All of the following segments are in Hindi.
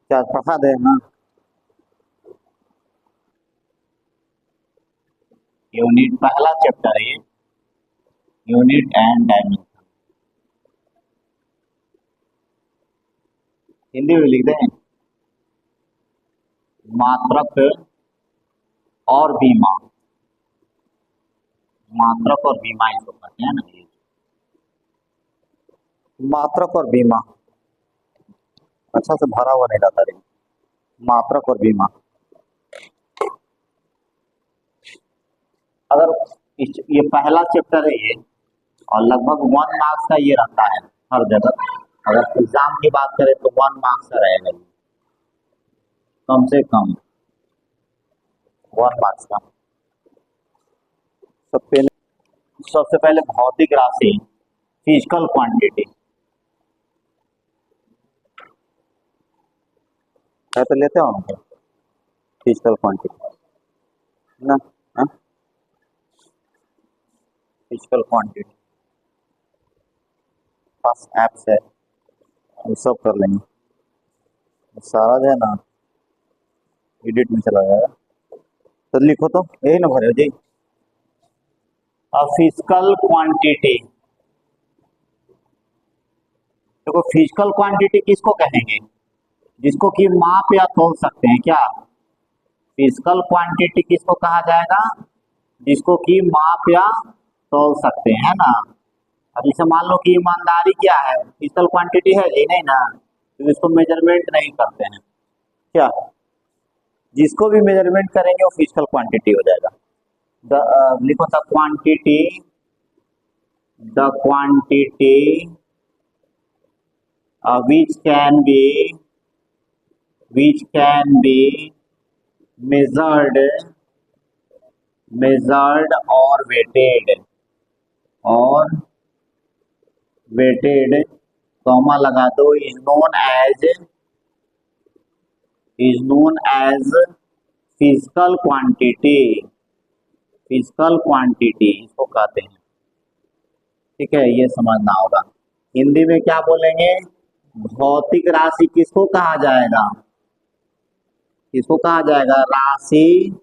क्या पढ़ा दे ना। यूनिट पहला चैप्टर है यूनिट एंड डायमेंशन। हिंदी में लिख दें मात्रक और बीमा। मात्रक और बीमा इसको कहते हैं ना। मात्रक और बीमा अच्छा से भरा हुआ नहीं रहता। रही मात्रक और बीमा अगर ये पहला चैप्टर है ये, और लगभग 1 मार्क्स का ये रहता है हर जगह। अगर एग्जाम की बात करें तो 1 मार्क्स का रहेगा ये, कम से कम 1 मार्क्स का। सबसे पहले भौतिक राशि, फिजिकल क्वांटिटी है तो लेते हो ना फिजिकल क्वांटिटी ना। फिजिकल क्वांटिटी पास ऐप्स है, वो सब कर लेंगे। सारा जो है ना एडिट में चला जाएगा। तो लिखो तो यही ना भरे जी। फिजिकल क्वांटिटी, देखो फिजिकल क्वांटिटी किसको कहेंगे? जिसको कि माप या तोल सकते हैं। क्या फिजिकल क्वांटिटी किसको कहा जाएगा? जिसको कि माप या तोल सकते हैं ना। अब जैसे मान लो कि ईमानदारी क्या है, फिजिकल क्वांटिटी है जी? नहीं ना, तो इसको मेजरमेंट नहीं करते हैं। क्या जिसको भी मेजरमेंट करेंगे वो फिजिकल क्वांटिटी हो जाएगा। लिखो the quantity which can be measured or weighted comma लगा दो is known as physical quantity इसको कहते हैं। ठीक है, ये समझना होगा। हिंदी में क्या बोलेंगे? भौतिक राशि किसको कहा जाएगा? किसको कहा जाएगा? राशि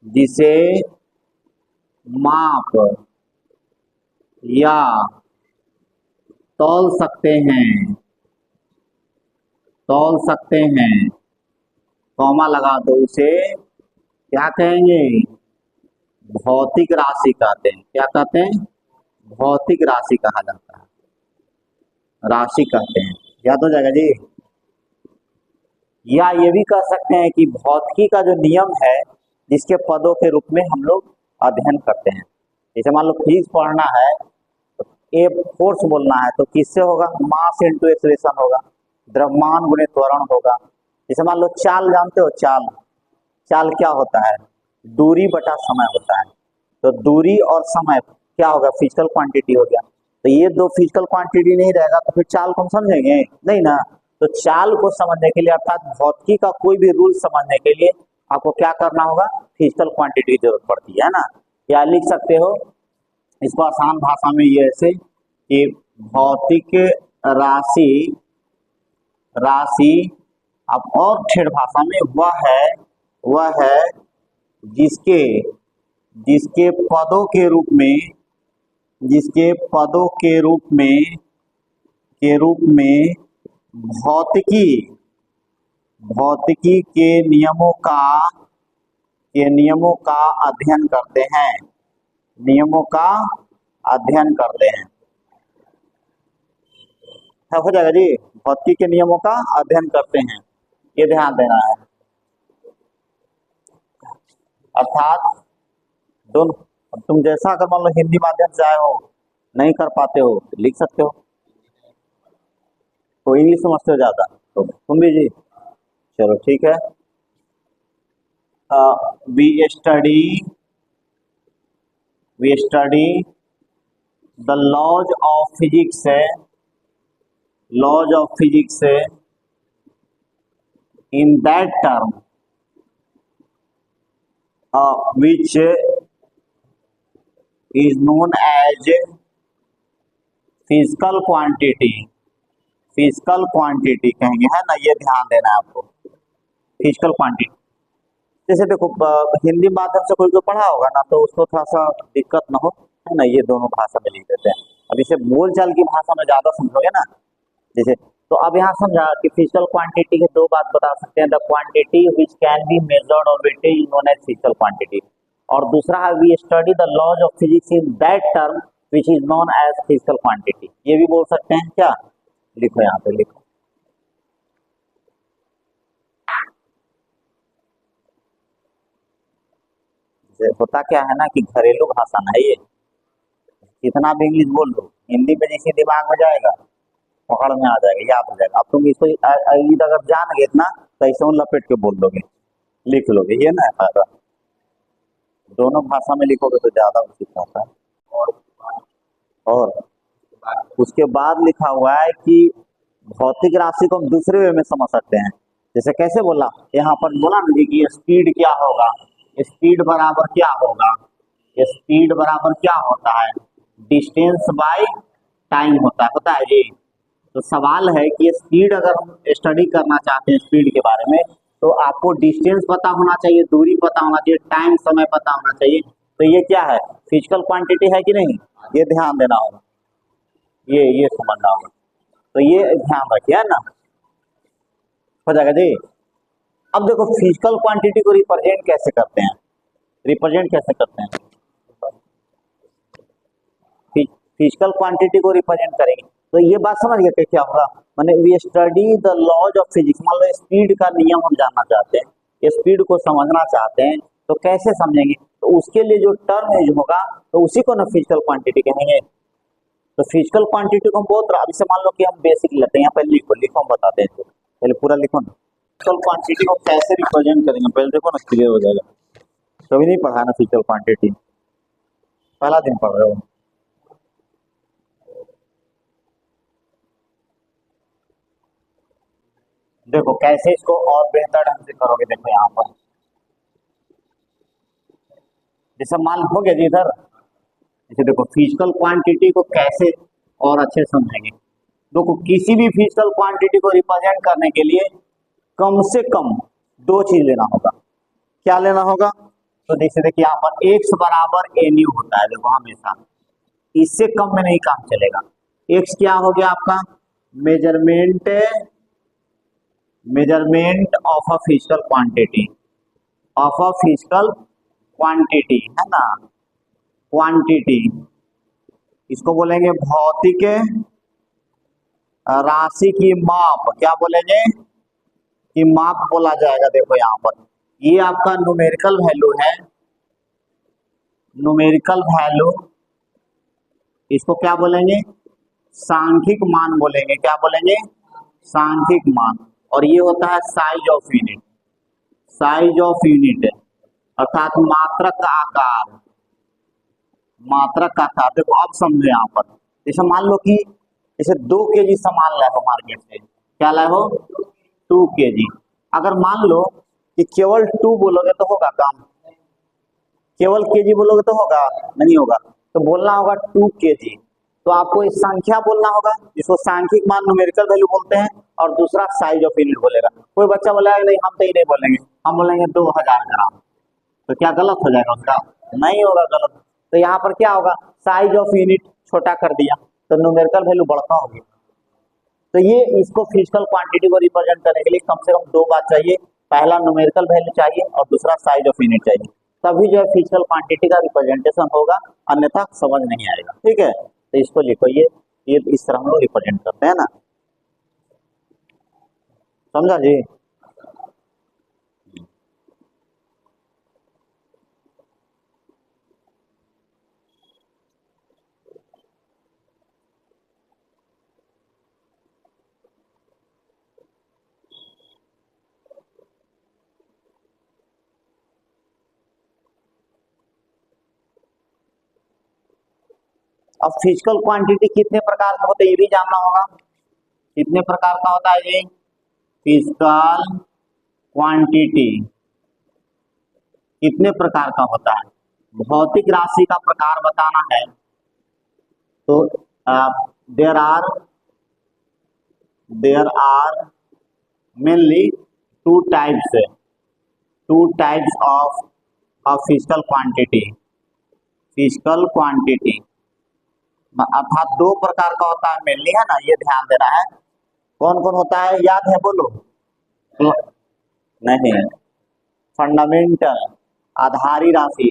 जिसे माप या तौल सकते हैं कॉमा लगा दो, उसे क्या कहेंगे? भौतिक राशि कहते हैं। क्या कहते हैं? भौतिक राशि कहा जाता है, राशि कहते हैं। याद हो जाएगा जी। या ये भी कह सकते हैं कि भौतिकी का जो नियम है जिसके पदों के रूप में हम लोग अध्ययन करते हैं। जैसे मान लो फिजिक्स पढ़ना है तो ए फोर्स बोलना है तो किससे होगा? मास इंटू एक्सेलरेशन होगा, द्रव्यमान गुणे त्वरण होगा। जैसे मान लो चाल जानते हो, चाल क्या होता है? दूरी बटा समय होता है। तो दूरी और समय क्या होगा? फिजिकल क्वांटिटी हो गया। तो ये दो फिजिकल क्वांटिटी नहीं रहेगा तो फिर चाल को हम समझेंगे नहीं ना। तो चाल को समझने के लिए अर्थात भौतिकी का कोई भी रूल समझने के लिए आपको क्या करना होगा? फिजिकल क्वांटिटी की जरूरत पड़ती है ना। या लिख सकते हो इसको आसान भाषा में ये ऐसे कि भौतिक राशि अब और ठेठ भाषा में वह है जिसके पदों के रूप में भौतिकी के नियमों का अध्ययन करते हैं। हो जाएगा जी। भौतिकी के नियमों का अध्ययन करते हैं, ये ध्यान देना है। अर्थात दोनों, तुम जैसा अगर मान लो हिंदी माध्यम से आए हो नहीं कर पाते हो तो लिख सकते हो, तो इंग्लिश समझते हो ज्यादा तो तुम भी जी। चलो ठीक है। We study the laws of physics in that term which is known as physical quantity physical quantity कहेंगे, है ना, ये ध्यान देना है आपको। फिजिकल क्वांटिटी जैसे देखो हिंदी माध्यम से कोई पढ़ा होगा ना तो उसको थोड़ा सा दिक्कत ना हो, है ना, ये दोनों भाषा में लिख देते हैं। अब इसे बोलचाल की भाषा में ज्यादा समझोगे ना, जैसे तो अब यहाँ समझा कि फिजिकल क्वांटिटी के दो बात बता सकते हैं, the quantity which can be measured और weighted is known as physical quantity, और दूसरा है we study the laws of physics in that term which is known as physical quantity. ये भी बोल सकते हैं क्या, लिखो यहाँ पे लिखो। होता क्या है ना कि घरेलू भाषा ना है ये, कितना भी इंग्लिश बोल लो हिंदी में जैसे दिमाग में जाएगा पकड़ में आ जाएगा, याद हो जाएगा। अब तुम इसको अगर जान गए इतना तो ऐसे लपेट के बोल दोगे, लिख लोगे, ये ना फायदा। दोनों भाषा में लिखोगे तो ज्यादा उचित होता है। और उसके बाद लिखा हुआ है कि भौतिक राशि को हम दूसरे वे में समझ सकते हैं। जैसे कैसे बोला, यहाँ पर बोला ना जी कि स्पीड क्या होगा, स्पीड बराबर क्या होगा, स्पीड बराबर क्या होता है, डिस्टेंस बाय टाइम होता है जी। तो सवाल है कि स्पीड अगर हम स्टडी करना चाहते हैं स्पीड के बारे में तो आपको डिस्टेंस पता होना चाहिए, दूरी पता होना चाहिए, टाइम समय पता होना चाहिए। तो ये क्या है, फिजिकल क्वांटिटी है कि नहीं, ये ध्यान देना होगा, ये समझना होगा। तो ये ध्यान रखिए, है ना, हो जाएगा जी। अब देखो फिजिकल क्वांटिटी को रिप्रेजेंट कैसे करते हैं, रिप्रेजेंट कैसे करते हैं, फिजिकल क्वांटिटी को रिप्रेजेंट करेंगे तो ये बात समझ गए क्या होगा, माने we study the laws of physics. मान लो स्पीड का नियम हम जानना चाहते हैं, स्पीड को समझना चाहते हैं तो कैसे समझेंगे, तो उसके लिए जो टर्म यूज होगा तो उसी को ना फिजिकल क्वांटिटी कहेंगे। तो फिजिकल क्वांटिटी को हम बहुत अब से मान लो कि हम बेसिक लेते हैं, यहाँ पहले लिखो लिखो हम बताते हैं, पहले पूरा लिखो ना। फिजिकल क्वांटिटी को कैसे रिप्रेजेंट करेंगे पहले देखो ना, क्लियर हो जाएगा। कभी नहीं पढ़ा ना फिजिकल क्वांटिटी, पहला दिन पढ़ रहे हो। देखो कैसे इसको और बेहतर ढंग से करोगे, देखो यहाँ पर जैसे मान हो गया जी इधर, जैसे देखो फिजिकल क्वांटिटी को कैसे और अच्छे से समझेंगे। देखो किसी भी फिजिकल क्वांटिटी को रिप्रेजेंट करने के लिए कम से कम दो चीज लेना होगा। क्या लेना होगा, तो जैसे देखिए यहाँ पर एक्स बराबर एन यू होता है, देखो हमेशा इससे कम में नहीं काम चलेगा। एक्स क्या हो गया आपका, measurement measurement of a physical quantity, of a physical quantity, है ना, क्वांटिटी इसको बोलेंगे भौतिक राशि की माप, क्या बोलेंगे कि माप बोला जाएगा। देखो यहाँ पर ये आपका न्यूमेरिकल वैल्यू है, न्यूमेरिकल वैल्यू इसको क्या बोलेंगे, सांख्यिक मान बोलेंगे, क्या बोलेंगे, सांख्यिक मान। और ये होता है size of unit, size of unit अर्थात मात्रक का आकार, मात्रक का आकार। देखो अब समझो यहाँ पर जैसे मान लो कि जैसे 2 kg सामान लाए हो मार्केट से, क्या लाए हो, 2 kg। अगर मान लो कि केवल 2 बोलोगे तो होगा काम, केवल केजी बोलोगे तो होगा नहीं होगा, तो बोलना होगा 2 kg। तो आपको इस संख्या बोलना होगा जिसको सांख्यिक मान न्यूमेरिकल वैल्यू बोलते हैं, और दूसरा साइज ऑफ यूनिट बोलेगा। कोई बच्चा बोलेगा नहीं हम तो ही नहीं बोलेंगे, हम बोलेंगे 2000 ग्राम, तो क्या गलत हो जाएगा उसका, नहीं होगा गलत। तो यहाँ पर क्या होगा, साइज ऑफ यूनिट छोटा कर दिया तो न्यूमेरिकल वैल्यू बढ़ता होगी। तो ये इसको फिजिकल क्वांटिटी को रिप्रेजेंट करने के लिए कम से कम दो बात चाहिए, पहला न्यूमेरिकल वैल्यू चाहिए और दूसरा साइज ऑफ यूनिट चाहिए, तभी जो है फिजिकल क्वांटिटी का रिप्रेजेंटेशन होगा, अन्यथा समझ नहीं आएगा। ठीक है, तो इसको लिखो, ये इस तरह हम लोग रिप्रेजेंट करते हैं ना, समझा जी। अब फिजिकल क्वांटिटी कितने प्रकार का होता है ये भी जानना होगा, कितने प्रकार का होता है जी फिजिकल क्वांटिटी, कितने प्रकार का होता है। भौतिक राशि का प्रकार बताना है तो there are there are mainly two types of physical quantity, अर्थात दो प्रकार का होता है मेनली, है ना, ये ध्यान देना है। कौन कौन होता है, याद है, बोलो। नहीं, फंडामेंटल आधारी राशि,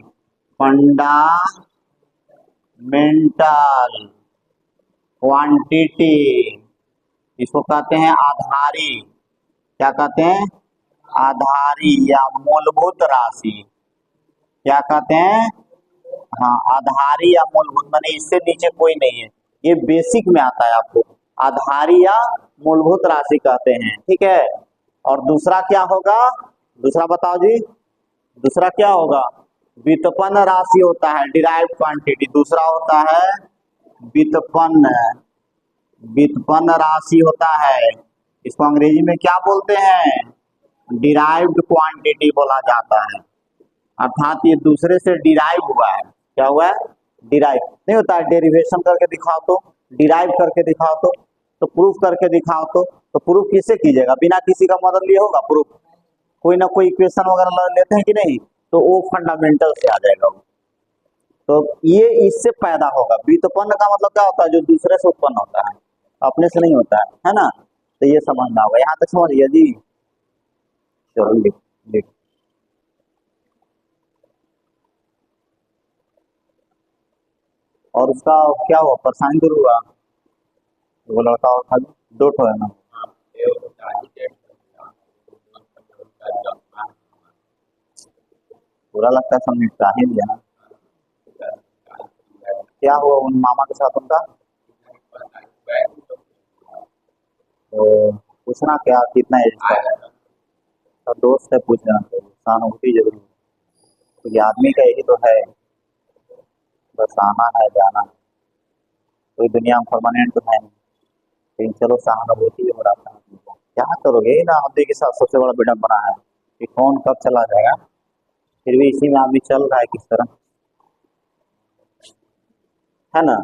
फंडामेंटल क्वांटिटी, इसको कहते हैं आधारी, क्या कहते हैं, आधारी या मूलभूत राशि, क्या कहते हैं, हाँ, आधारी या मूलभूत, माने इससे नीचे कोई नहीं है, ये बेसिक में आता है आपको, आधारी या मूलभूत राशि कहते हैं, ठीक है। और दूसरा क्या होगा, दूसरा बताओ जी, दूसरा क्या होगा, व्युत्पन्न राशि होता है, डिराइव्ड क्वांटिटी, दूसरा होता है व्युत्पन्न राशि होता है, इसको अंग्रेजी में क्या बोलते हैं, डिराइव्ड क्वांटिटी बोला जाता है, अर्थात ये दूसरे से डिराइव हुआ है, क्या हुआ है, डिराइव नहीं होता है, डेरिवेशन करके दिखाओ तो, डिराइव करके दिखाओ तो प्रूफ करके दिखाओ तो प्रूफ किससे कीजिएगा, बिना किसी का मदद लिए होगा प्रूफ, कोई ना कोई इक्वेशन वगैरह लेते हैं कि नहीं, तो वो फंडामेंटल से आ जाएगा वो। तो ये इससे पैदा होगा, व्युत्पन्न का मतलब क्या होता है, जो दूसरे से उत्पन्न होता है, अपने से नहीं होता है ना, तो ये समझना होगा, यहाँ तक समझिए जी। चलो लिख लिख और उसका क्या हुआ, परेशानी दूर हुआ, वो लड़का और खाली दो ठो है ना, बुरा लगता है, सब निपटा ही दिया ना, क्या हुआ उन मामा के साथ उनका, तो पूछना क्या, कितना एज का है, तो दोस्त है, पूछना तो सहानुभूति जरूरी, तो ये आदमी का यही तो है, बस आना है जाना है, कोई दुनिया में परमानेंट तो है नहीं, लेकिन चलो सहानुभूति हो रहा था, क्या करोगे ना, हम के साथ सबसे बड़ा बिडम बना है कि कौन कब चला जाएगा, फिर भी इसी में आदमी चल रहा है किस तरह, है ना।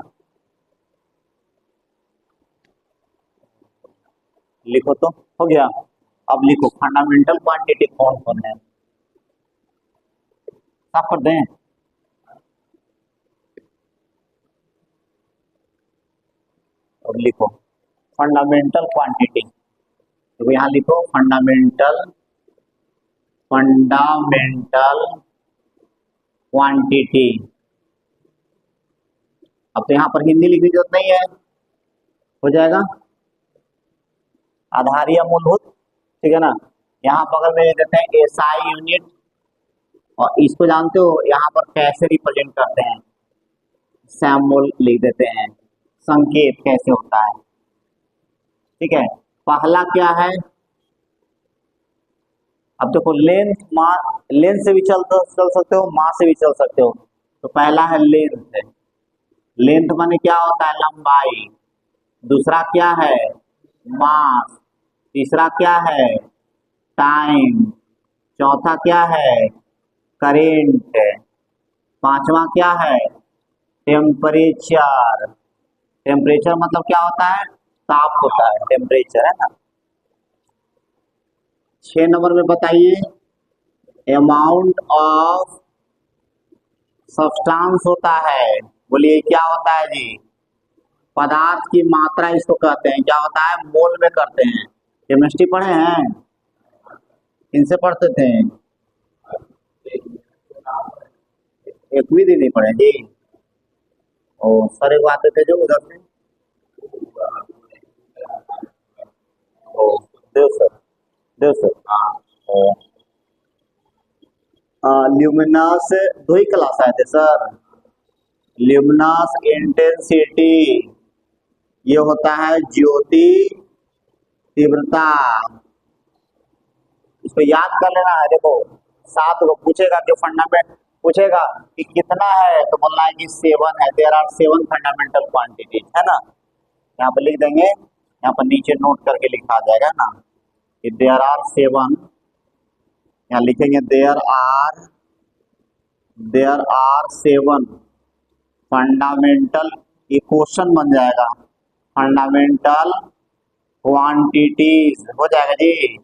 लिखो तो, हो गया, अब लिखो फंडामेंटल क्वांटिटी कौन कौन है, साफ कर दें, अब लिखो फंडामेंटल क्वांटिटी, तो यहाँ लिखो फंडामेंटल क्वांटिटी, अब तो यहाँ पर हिंदी लिखने की जरूरत नहीं है, हो जाएगा, आधारी या मूलभूत, ठीक है ना। यहाँ बगल में देते हैं एसआई यूनिट, और इसको जानते हो यहाँ पर कैसे रिप्रेजेंट करते हैं, सैम्बल लिख देते हैं, संकेत कैसे होता है, ठीक है। पहला क्या है, अब देखो लेंथ से भी चल सकते हो, मास से भी चल सकते हो, तो पहला है लेंथ, लेंथ माने क्या होता है, लंबाई, दूसरा क्या है, मास, तीसरा क्या है, टाइम, चौथा क्या है, करेंट, पांचवा क्या है, टेम्परेचर, टेम्परेचर मतलब क्या होता है, ताप होता है, टेम्परेचर, है ना। 6 नंबर में बताइए, अमाउंट ऑफ सब्सटेंस होता है, बोलिए क्या होता है जी, पदार्थ की मात्रा इसको कहते हैं, क्या होता है, मोल में करते हैं, केमिस्ट्री पढ़े हैं, इनसे पढ़ते थे, एक भी दिन नहीं पढ़े जी, और सर एक आते थे जो उधर से, ओ देव सर, देव सर, ल्यूमिनस 2 ही क्लास आए थे सर, ल्यूमिनस इंटेंसिटी, ये होता है ज्योति तीव्रता, इसको याद कर लेना है, देखो 7 को पूछेगा कि फंडामेंट पूछेगा कि कितना है, तो बोलना है कि 7 है, देयर आर 7 फंडामेंटल क्वांटिटीज, है ना, यहाँ पर लिख देंगे, यहाँ पर नीचे नोट करके लिखा जाएगा ना कि देयर आर 7, यहाँ लिखेंगे देयर आर 7 फंडामेंटल, ये क्वेश्चन बन जाएगा, फंडामेंटल क्वांटिटीज हो जाएगा जी।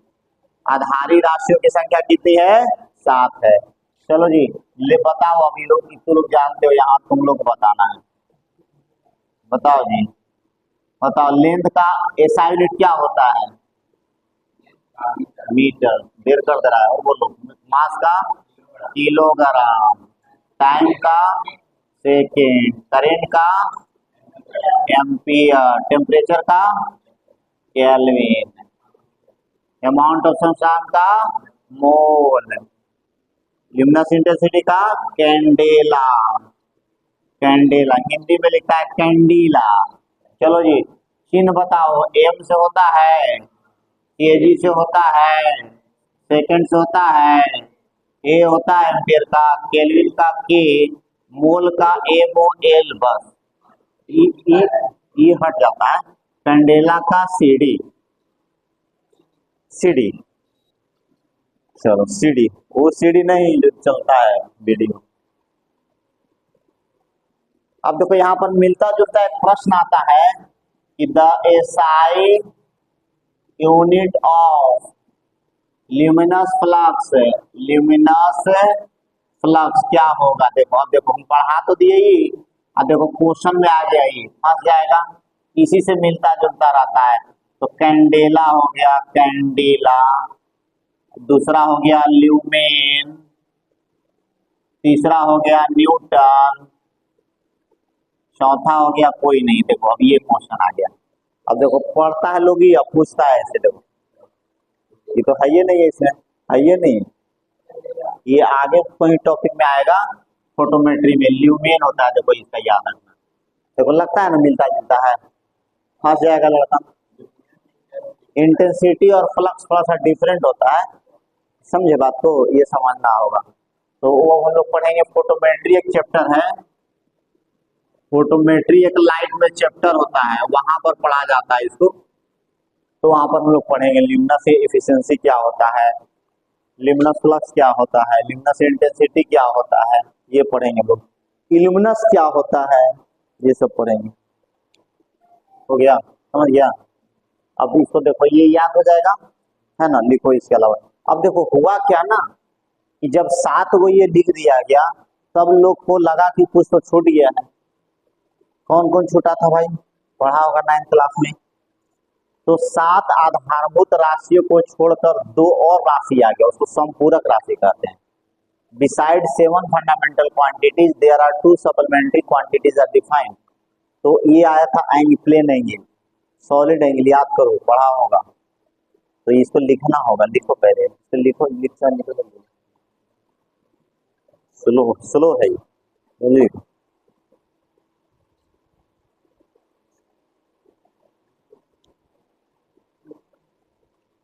आधारी राशियों की संख्या कितनी है? 7 है। चलो जी, ले बताओ अभी लोग, तुम लोग जानते हो, यहाँ तुम लोग बताना है। बताओ जी, बताओ लेंथ का एसआई यूनिट क्या होता है? मीटर। देर कर दे रहा है, और बोलो। मास का किलोग्राम, टाइम का सेकेंड, करेंट का एम्पियर, टेम्परेचर का केल्विन, अमाउंट ऑफ सनशाइन का मोल, ल्यूमिनस इंटेंसिटी का कैंडेला। कैंडेला हिंदी में लिखता है कैंडीला। चलो जी, चिन्ह बताओ। एम से होता है, केजी से होता है, सेकंड से होता है, ए होता है एम्पियर का, केल्विन का के, मोल का एम ओ एल, बस ई ई ई हट जाता है। कैंडेला का सीडी, सीडी। चलो सीडी, वो सीडी नहीं जो चलता है वीडियो। अब देखो यहाँ पर मिलता जुलता एक प्रश्न आता है कि the SI unit of luminous flux, luminous flux क्या होगा? देखो, अब देखो हम पढ़ा तो दिए ही, अब देखो क्वेश्चन में आ गया, ही फंस जाएगा। इसी से मिलता जुलता रहता है। तो कैंडेला हो गया, कैंडेला। दूसरा हो गया ल्यूमेन, तीसरा हो गया न्यूटन, चौथा हो गया कोई नहीं। देखो अब ये क्वेश्चन आ गया। अब देखो पढ़ता है लोग ही, अब पूछता है ऐसे। देखो ये तो है, ये नहीं है इसमें, है ये नहीं, ये आगे कोई टॉपिक में आएगा। फोटोमेट्री में ल्यूमेन होता है, देखो इसका याद रखना। देखो लगता है ना मिलता जुलता है, फंस जाएगा लड़का। इंटेंसिटी और फ्लक्स थोड़ा सा डिफरेंट होता है, समझे बात को, ये समझना होगा। तो वो हम लोग पढ़ेंगे। फोटोमेट्री एक चैप्टर है, फोटोमेट्री एक लाइट में चैप्टर होता है, वहां पर पढ़ा जाता है इसको। तो वहां पर हम लोग पढ़ेंगे लिम्नस एफिशिएंसी क्या होता है, लिम्नस फ्लक्स क्या होता है, लिम्नस इंटेंसिटी क्या होता है, ये पढ़ेंगे लोग। इल्यूमिनस क्या होता है, ये सब पढ़ेंगे। हो गया, समझ गया? अब इसको देखो, ये याद हो जाएगा, है ना? लिखो इसके अलावा। अब देखो हुआ क्या ना, कि जब 7 को ये लिख दिया गया, तब लोग को लगा कि कुछ तो छूट गया है। कौन कौन छूटा था भाई? पढ़ा होगा 9th क्लास में। तो 7 आधारभूत राशियों को छोड़कर 2 और राशि आ गया, उसको संपूरक राशि कहते हैं। Besides 7 fundamental quantities, there are 2 supplementary quantities are defined. तो ये आया था प्लेन एंगल, सॉलिड एंगल, याद करो, पढ़ा होगा। तो इसको लिखना होगा, लिखो पहले, तो लिखो, लिखो। स्लो स्लो है ये, लिखो।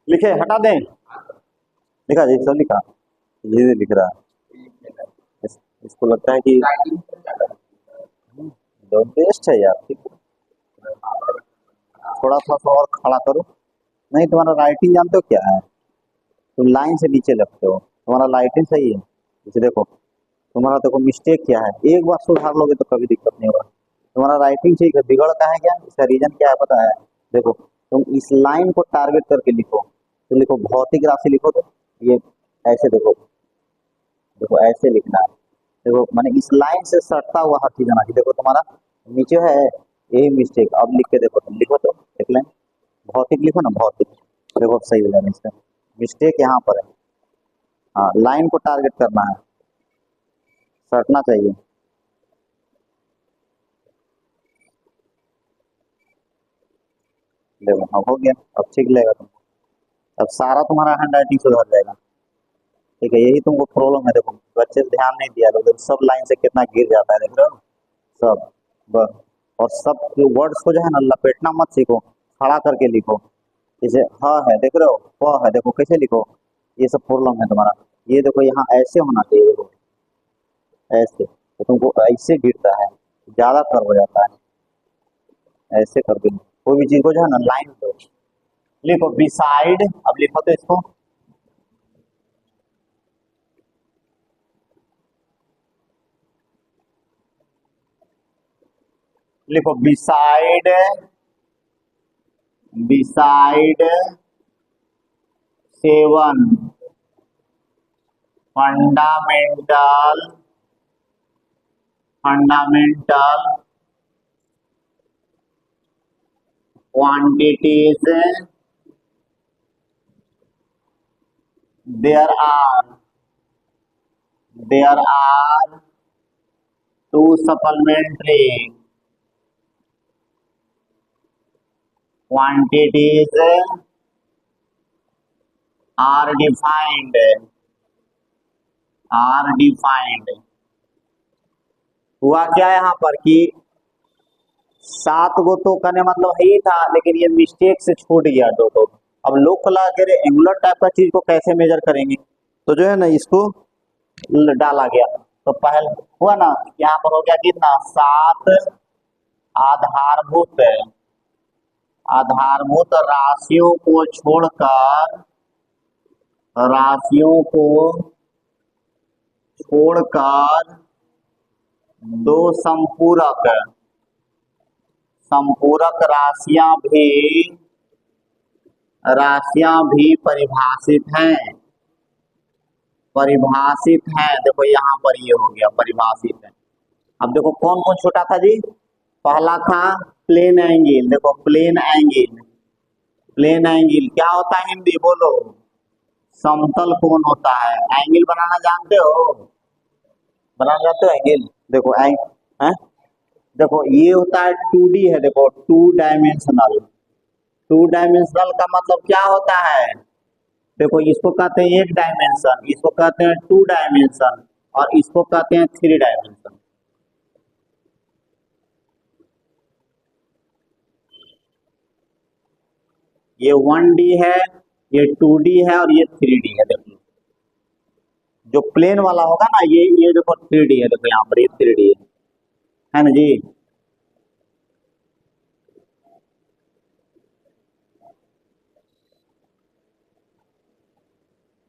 लिखे, हटा दें? लिखा जी, सब लिखा, धीरे लिख रहा है। इसको लगता है कि बेस्ट है यार, ठीक है। थोड़ा सा और खड़ा करो। नहीं, तुम्हारा राइटिंग जानते हो क्या है? तुम लाइन से नीचे लगते हो, तुम्हारा राइटिंग सही है। इसे देखो, तुम्हारा देखो मिस्टेक क्या है, एक बार सुधार लोगे तो कभी दिक्कत नहीं होगा। तुम्हारा राइटिंग ठीक है, बिगड़ का है क्या? इसका रीजन क्या है पता है? देखो, तुम इस लाइन को टारगेट करके लिखो, तो लिखो भौतिक राशि लिखो, तो ये ऐसे देखो, देखो ऐसे लिखना है। देखो मैंने इस लाइन से सटता हुआ हर चीज आना चाहिए। देखो तुम्हारा नीचे है, यही मिस्टेक। अब लिख के देखो, तुम लिखो तो एक लाइन भौतिक लिखो ना, भौतिक। देखो अब सही हो जाएगा, इसका मिस्टेक यहाँ पर है। हाँ, लाइन को टारगेट करना है, सटना चाहिए। देखो अब हो गया, अब ठीक लगेगा तुमको। अब सारा तुम्हारा हैंड राइटिंग सुधर जाएगा। ठीक है, यही तुमको प्रॉब्लम है। देखो बच्चे ध्यान नहीं दिया, लोग सब लाइन से कितना गिर जाता है, देख रहे हो सब। बस, और सब वर्ड्स को जो है ना लपेटना मत सीखो, खड़ा करके लिखो। जैसे ह है, देख रहे हो, प है, देखो कैसे लिखो। ये सब प्रॉब्लम है तुम्हारा। ये देखो यहाँ ऐसे होना चाहिए, देखो ऐसे, तो तुमको ऐसे गिरता है, ज्यादा कर हो जाता है। ऐसे कर दो, कोई भी चीज को जो है ना लाइन दो। लिखो बिसाइड, अब लिखो तो इसको, लिखो beside beside 7 fundamental quantities, there are two supplementary quantities are defined। हुआ क्या यहाँ पर कि 7 गो तो करने मतलब है ही था, लेकिन ये मिस्टेक से छूट गया 2 तो। अब लोग को लगा कि एंगुलर टाइप का चीज को कैसे मेजर करेंगे, तो जो है ना इसको डाला गया। तो पहले हुआ ना, यहाँ पर हो गया कितना 7 आधारभूत आधारभूत राशियों को छोड़कर 2 संपूरक राशियां भी परिभाषित हैं। देखो यहाँ पर ये हो गया परिभाषित है। अब देखो कौन कौन छोटा था जी, पहला था प्लेन एंगल। देखो प्लेन एंगल क्या होता है हिंदी बोलो, समतल कोण होता है। एंगल बनाना जानते हो, बनाना जानते हो एंगल? देखो है? देखो ये होता है 2D है, देखो 2 डायमेंशनल का मतलब क्या होता है, देखो इसको कहते हैं 1 डायमेंशन, इसको कहते हैं 2 डायमेंशन, और इसको कहते हैं 3 डायमेंशन। ये 1D है, ये 2D है, और ये 3D है। देखो जो प्लेन वाला होगा ना, ये देखो 3D है। देखो यहाँ पर ये 3D है ना जी।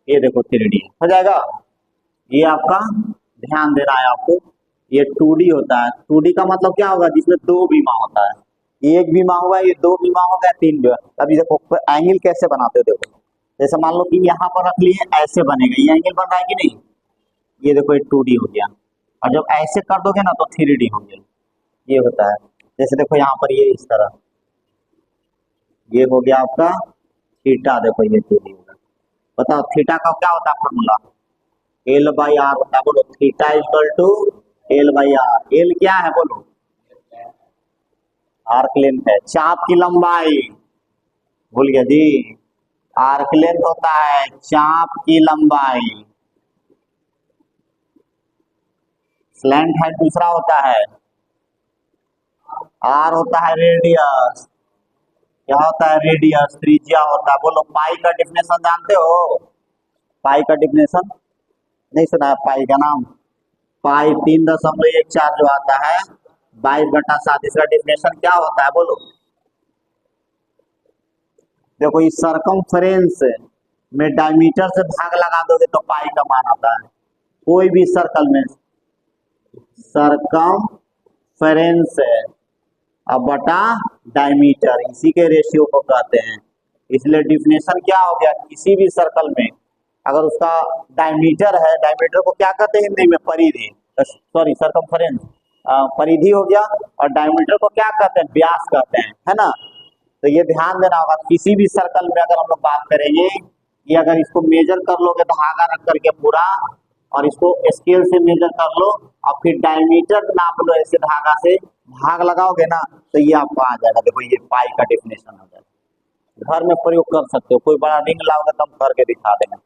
ये देखो 3D हो जाएगा। ये आपका ध्यान देना है आपको, ये 2D होता है। 2D का मतलब क्या होगा, जिसमें 2 बीमा होता है। एक बीमा हुआ, ये 2 बीमा हो गया, 3 बीमा। अभी देखो एंगल कैसे बनाते हो, देखो जैसे मान लो कि यहाँ पर रख लिए, ऐसे बनेगा, ये एंगल बन रहा है कि नहीं। ये देखो ये 2D हो गया, और जब ऐसे कर दोगे ना तो 3D हो गया। ये होता है, जैसे देखो यहाँ पर ये इस तरह, ये हो गया आपका थीटा। देखो ये 2D होगा। बताओ थीटा का क्या होता है फॉर्मूला, L/R होता है। बोलो theta equal to L/R। L क्या है बोलो, आर्क लेंथ है। चाप की लंबाई भूल गया जी, आर्क लेंथ होता है चाप की लंबाई। स्लैंट हाइट दूसरा होता है, आर होता है रेडियस। क्या होता है, रेडियस त्रिज्या होता है। बोलो पाई का डिफिनेशन जानते हो, पाई का डिफिनेशन नहीं सुना है पाई का नाम, पाई 3.14 जो आता है 22/7। इसका डिफिनेशन क्या होता है बोलो। देखो इस सरकमफ्रेंस में डायमीटर से भाग लगा दोगे तो पाई का मान आता है। कोई भी सर्कल में सरकमफ्रेंस अब बटा डायमीटर, इसी के रेशियो को कहते हैं। इसलिए डिफिनेशन क्या हो गया, किसी भी सर्कल में अगर उसका डायमीटर है, डायमीटर को क्या कहते हैं हिंदी में, परिधि, सॉरी सरकमफ्रेंस, परिधि हो गया, और डायमीटर को क्या कहते हैं, व्यास कहते हैं, है ना। तो ये ध्यान देना होगा, किसी भी सर्कल में अगर हम लोग बात करेंगे, ये अगर इसको मेजर कर लोगे धागा रख करके पूरा, और इसको स्केल से मेजर कर लो, और फिर डायमीटर नाप लो ऐसे धागा से, भाग लगाओगे ना, तो ये आपको आ जाएगा। देखो ये पाई का डिफिनेशन हो जाएगा। घर में प्रयोग कर सकते हो, कोई बड़ा रिंग लाओगे तो हम करके दिखा देंगे,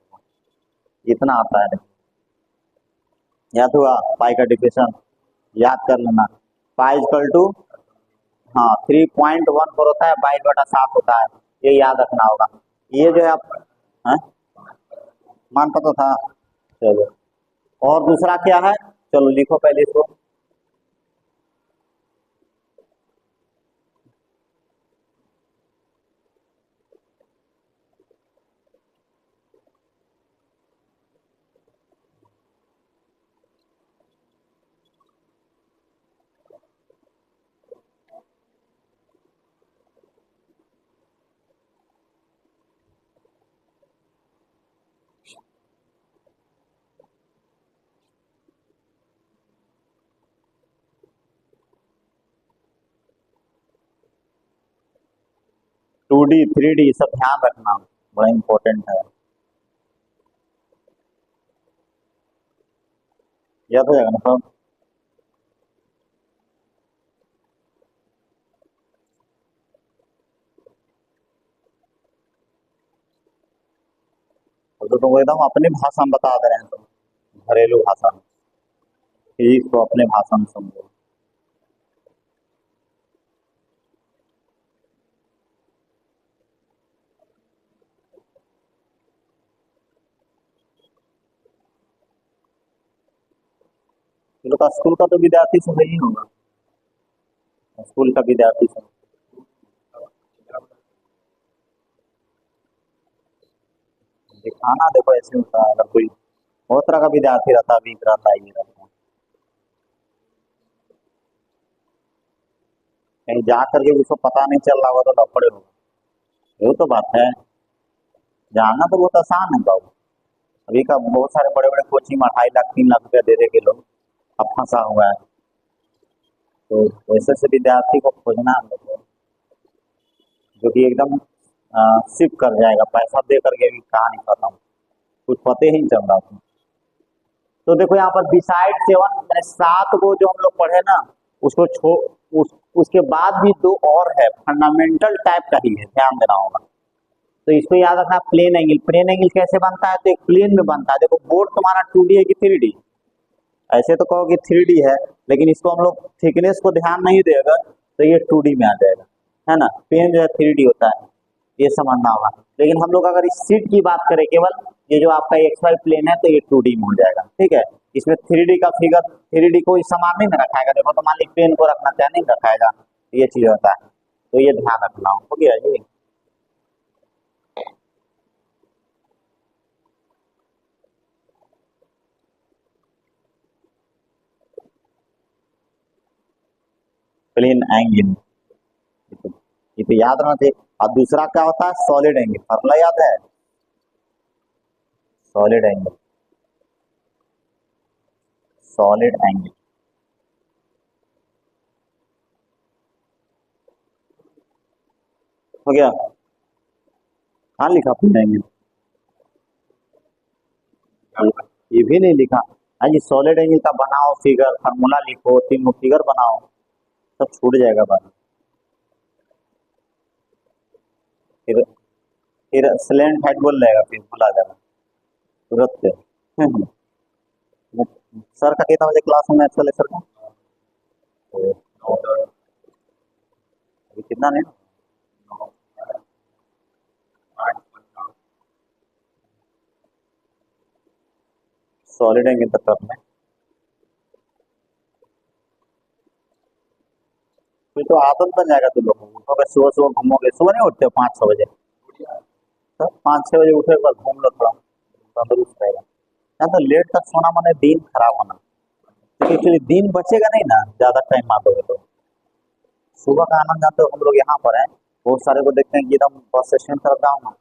इतना आता है। याद हुआ पाई का डिफिनेशन, याद कर लेना। पाई इक्वल टू, हाँ 3.14 होता है, 22/7 होता है, ये याद रखना होगा। ये जो है आप है? मान पता था। चलो और दूसरा क्या है, चलो लिखो पहले इसको। 2D 3D सब ध्यान रखना, बड़ा इम्पोर्टेंट है। याद हो जाएगा ना सब। तो तुमको एकदम अपनी भाषा में बता दे रहे हैं, तो घरेलू भाषा में, इसको अपने भाषा में समझो। तुम लोग का स्कूल का तो विद्यार्थी सब ही होगा, स्कूल का विद्यार्थी सब। दिखाना देखो ऐसे होता है, अगर कोई बहुत तरह का विद्यार्थी रहता है, वीक रहता है, ये रहता है, कहीं जा करके उसको पता नहीं चल रहा होगा तो लफड़े होगा। ये तो बात है। जानना तो बहुत आसान है बाबू। अभी का बहुत सारे बड़े बड़े कोचिंग 2.5 लाख 3 लाख रुपया दे दे के लोग अब फंसा हुआ है। तो वैसे से विद्यार्थी को खोजना है हम लोग को, जो कि एकदम सिप कर जाएगा, पैसा दे करके भी कहानी खत्म, कुछ पते ही नहीं चल रहा था। तो देखो यहाँ पर बिसाइड 7 मैंने 7 को जो हम लोग पढ़े ना, उसको उसके बाद भी 2 और है, फंडामेंटल टाइप का ही है, ध्यान देना होगा। तो इसको याद रखना, प्लेन एंगल। प्लेन एंगल कैसे बनता है, तो एक प्लेन में बनता है। देखो बोर्ड तुम्हारा 2D है कि 3D, ऐसे तो कहो कि 3D है, लेकिन इसको हम लोग थिकनेस को ध्यान नहीं देगा तो ये 2D में आ जाएगा, है ना। पेन जो है 3D होता है, ये समझना होगा। लेकिन हम लोग अगर इस सीट की बात करें केवल, ये जो आपका XY प्लेन है, तो ये 2D में हो जाएगा, ठीक है। इसमें 3D का फिगर, 3D को इस समान नहीं ना रखाएगा। देखो तो मान ली पेन को रखना चाहे, नहीं रखाएगा, ये चीज होता है। तो ये ध्यान रखना हो गया ये। प्लेन एंगल, ये तो याद रखना चाहिए। और दूसरा क्या होता है, सॉलिड एंगल। फॉर्मूला याद है, सॉलिड एंगल, सॉलिड एंगल हो गया। हाँ लिखा प्लेन एंगल, ये भी नहीं लिखा। हाँ जी, सॉलिड एंगल का बनाओ फिगर, फार्मूला लिखो, 3 फिगर बनाओ, सब छूट जाएगा बाद में। फिर स्लैंट हाइट बोल जाएगा, फिर भुला जाएगा तुरंत से। सर का कितना बजे क्लास है मैथ्स वाले सर का? तो अभी कितना नहीं, सॉलिड एंगल तक करना है। फिर तो आदत बन जाएगा तुम लोगों को, उठोगे सुबह सुबह, घूमोगे। सुबह नहीं उठते हो 5-6 बजे? तो 5-6 बजे उठे, एक बार घूम लो थोड़ा, तंदुरुस्त रहेगा। या तो लेट तक सोना माने दिन खराब होना, क्योंकि एक्चुअली दिन बचेगा नहीं ना ज्यादा टाइम मारोगे तो। सुबह का आनंद जानते हो, हम लोग यहाँ पर है, बहुत सारे को देखते हैं कि एकदम बस स्टैंड तरफ जाओ ना,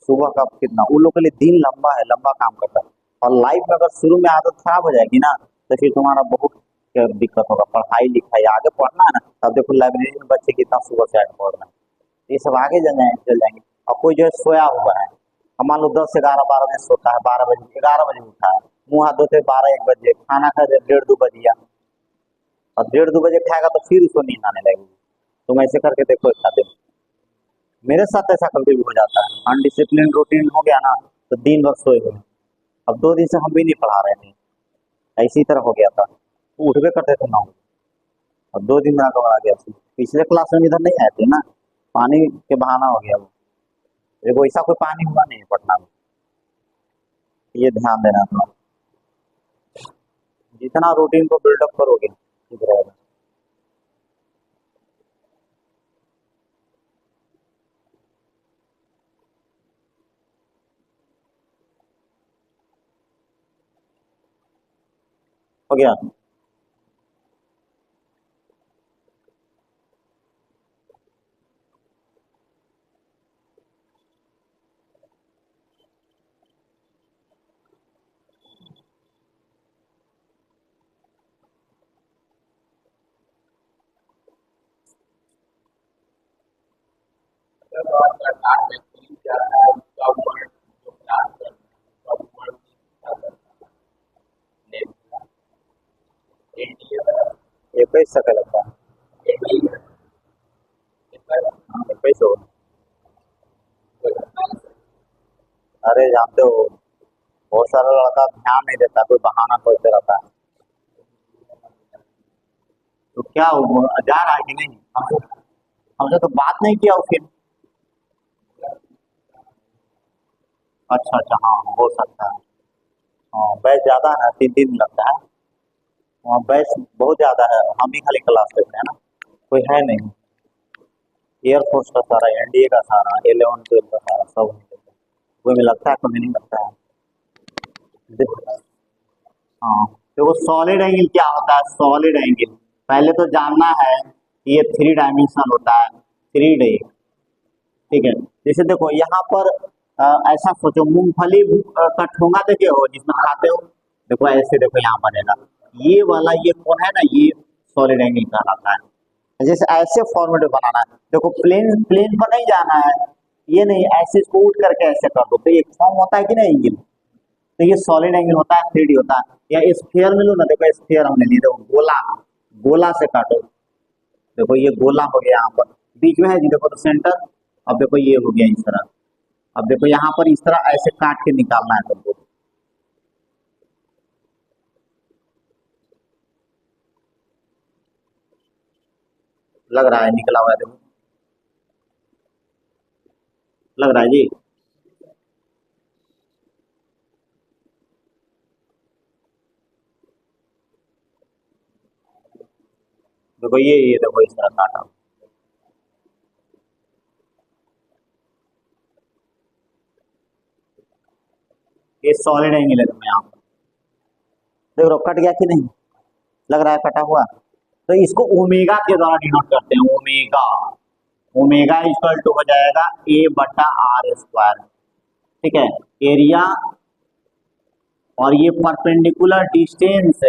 सुबह का कितना उन लोग के लिए दिन लंबा है, लंबा काम करता है। और लाइफ में अगर शुरू में आदत खराब हो जाएगी ना, तो फिर तुम्हारा बहुत दिक्कत होगा। पढ़ाई लिखाई आगे पढ़ना है ना, तब देखो लाइब्रेरी में बच्चे कितना सुबह से आगे पढ़ रहे हैं, ये सब आगे चल जाएंगे। और कोई जो है सोया हुआ है, अब मान लो 10 11 12 बजे सोता है, 12 बजे 11 बजे उठा है, मुंह हाथ धोते 12 1 बजे, खाना खा 1:30 2 बजिया, और 1:30 2 बजे खाएगा तो फिर उसको नींद आने लगेगी। तुम ऐसे करके देखो इतना दिन। मेरे साथ ऐसा कभी भी हो जाता है, अनडिसिप्लिन रूटीन हो गया ना, तो दिन भर सोए हुए। अब 2 दिन से हम भी नहीं पढ़ा रहे थे, ऐसी तरह हो गया था, तो उठबे करते थे 9 बजे। अब 2 दिन में आगे आ गया। पिछले क्लास में इधर नहीं आए थे ना, पानी के बहाना हो गया वो। देखो ऐसा कोई पानी हुआ नहीं है पटना में, ये ध्यान देना था। जितना रूटीन को बिल्डअप करोगे ठीक रहेगा। हो गया। इक्कीस का लगता है। हाँ, 21 होगा। अरे जानते हो, बहुत सारा लड़का ध्यान नहीं देता, कोई बहाना खोजते रहता है। तो क्या वो जा रहा है कि नहीं? हमसे तो बात नहीं किया उसके। अच्छा अच्छा, हाँ हो सकता है। हाँ बैच ज्यादा है, 3 दिन लगता है। वहाँ बैच बहुत ज्यादा है, हम ही खाली क्लास लेते हैं ना, कोई है नहीं। एयरफोर्स का सारा, एनडीए का सारा, 11 12 का सारा सब वहीं लेते हैं। कोई में लगता है, कोई में नहीं लगता है। हाँ, देखो सॉलिड एंगल क्या होता है। सॉलिड एंगल पहले तो जानना है कि ये 3 डायमेंशनल होता है, 3D। ठीक है, जैसे देखो यहाँ पर ऐसा सोचो, मूंगफली का ठोंगा देखे हो जिसमें खाते हो। देखो ऐसे, देखो यहाँ बनेगा ये वाला, ये कौन है ना, ये सॉलिड एंगल कहलाता है। जैसे ऐसे फॉर्मेट बनाना है, देखो प्लेन प्लेन पर नहीं जाना है, ये नहीं, ऐसे इसको उठ करके ऐसे कर दो तो ये फॉर्म होता है कि नहीं एंगल। तो ये सॉलिड एंगल होता है, 3D होता है। या स्फीयर में लो ना, देखो स्फीयर हमने लिए, देखो गोला, गोला से काटो। देखो ये गोला हो गया, यहाँ पर बीच में है जी, देखो तो सेंटर। अब देखो ये हो गया इस तरह। अब देखो यहाँ पर इस तरह ऐसे काट के निकालना है तुमको। लग रहा है निकला हुआ है, देखो लग रहा है जी। देखो ये देखो इस तरह काटा। ये सॉलिड एंगल है, देखो यहाँ पर देख रहे हो कट गया कि नहीं, लग रहा है कटा हुआ। तो इसको ओमेगा के द्वारा डिनोट करते हैं, ओमेगा। ओमेगा इक्वल टू हो जाएगा A/R²। ठीक है, एरिया और ये परपेंडिकुलर डिस्टेंस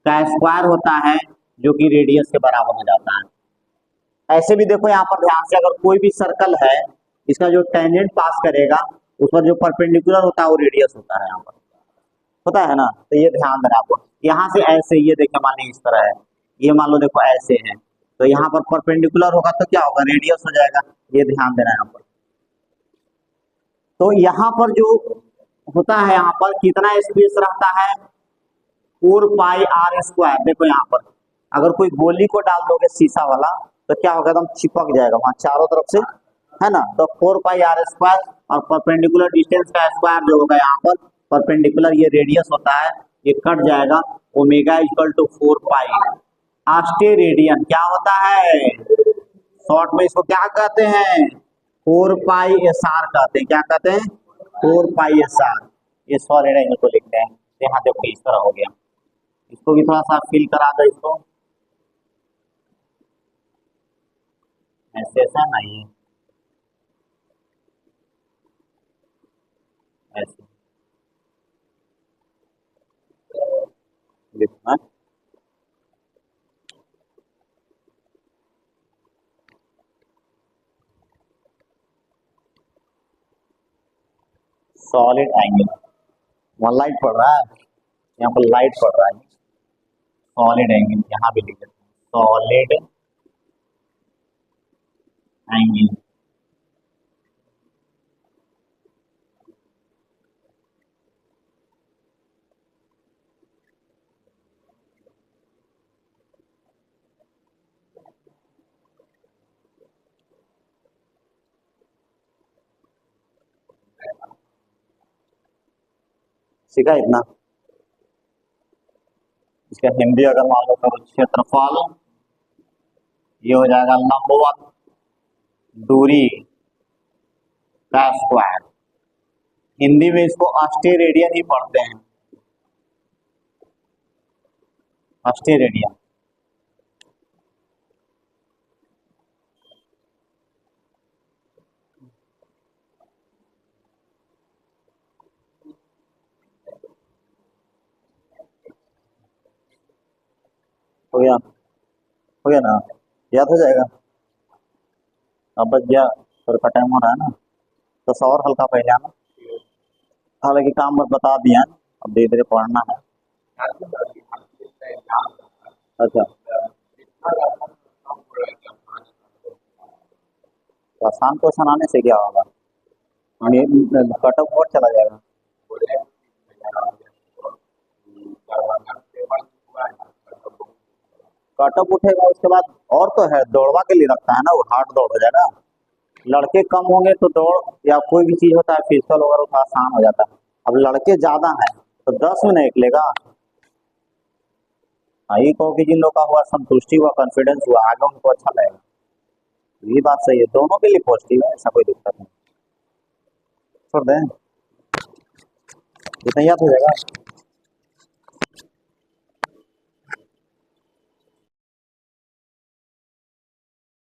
का स्क्वायर होता है, जो कि रेडियस के बराबर हो जाता है। ऐसे भी देखो यहाँ पर ध्यान से, अगर कोई भी सर्कल है, इसका जो टेंजेंट पास करेगा, उस पर जो परपेंडिकुलर होता है वो रेडियस होता है यहाँ पर, होता है ना। तो ये ध्यान देना आपको। यहाँ से ऐसे, ये देखिए मान लीजिए इस तरह है, ये मान लो देखो ऐसे है, तो यहाँ पर परपेंडिकुलर होगा तो क्या होगा, रेडियस हो जाएगा। ये ध्यान देना है यहाँ पर। तो यहाँ पर जो होता है, यहाँ पर कितना स्पेस रहता है, 4πr²। देखो यहाँ पर अगर कोई गोली को डाल दोगे शीशा वाला, तो क्या होगा, एकदम चिपक जाएगा वहां चारों तरफ से, है ना। तो 4πr², और परपेंडिकुलर डिस्टेंस का स्क्वायर जो होगा यहाँ पर, परपेंडिकुलर ये रेडियस होता है, ये कट जाएगा। ओमेगा इक्वल टू 4π आस्टे रेडियन क्या होता है, शॉर्ट में इसको क्या कहते हैं, 4πSR कहते हैं। क्या कहते हैं, 4πSR। ये सॉलिड एंगल को लिखते हैं। यहाँ देखो इस तरह हो गया, इसको भी थोड़ा सा फिल करा दो इसको, ऐसे ऐसा नहीं है, ऐसे लिखना। सॉलिड एंगल, वहाँ लाइट पड़ रहा है, यहाँ पर लाइट पड़ रहा है। सॉलिड एंगल यहाँ भी लिख देते हैं, सॉलिड एंगल। सीखा इतना। इसका हिंदी अगर मान लो करो, क्षेत्रफल, ये हो जाएगा लंबवत दूरी का स्क्वायर। हिंदी में इसको ऑस्टेरेडियन ही पढ़ते हैं, ऑस्टेरेडियन। हो गया, हो गया ना, याद हो जाएगा। अब बच गया, फिर का टाइम हो रहा है ना, तो सौ और हल्का पहले आना। हालांकि काम बस बता दिया है, अब धीरे धीरे पढ़ना है। अच्छा, तो आसान क्वेश्चन आने से क्या होगा, कट ऑफ और चला जाएगा। कट ऑफ उठेगा उसके बाद, और तो है दौड़वा के लिए रखता है ना, वो हार्ड दौड़ हो जाएगा। लड़के कम होंगे तो दौड़ या कोई भी चीज होता है फिजिकल वगैरह तो आसान हो जाता है। अब लड़के ज्यादा हैं तो 10 में नहीं निकलेगा। हाँ, ये कहो कि जिन लोग का हुआ संतुष्टि हुआ, कॉन्फिडेंस हुआ, आगे उनको अच्छा लगेगा। ये बात सही है, दोनों के लिए पॉजिटिव है, ऐसा कोई दिक्कत नहीं। छोड़ दें, इतना याद हो जाएगा।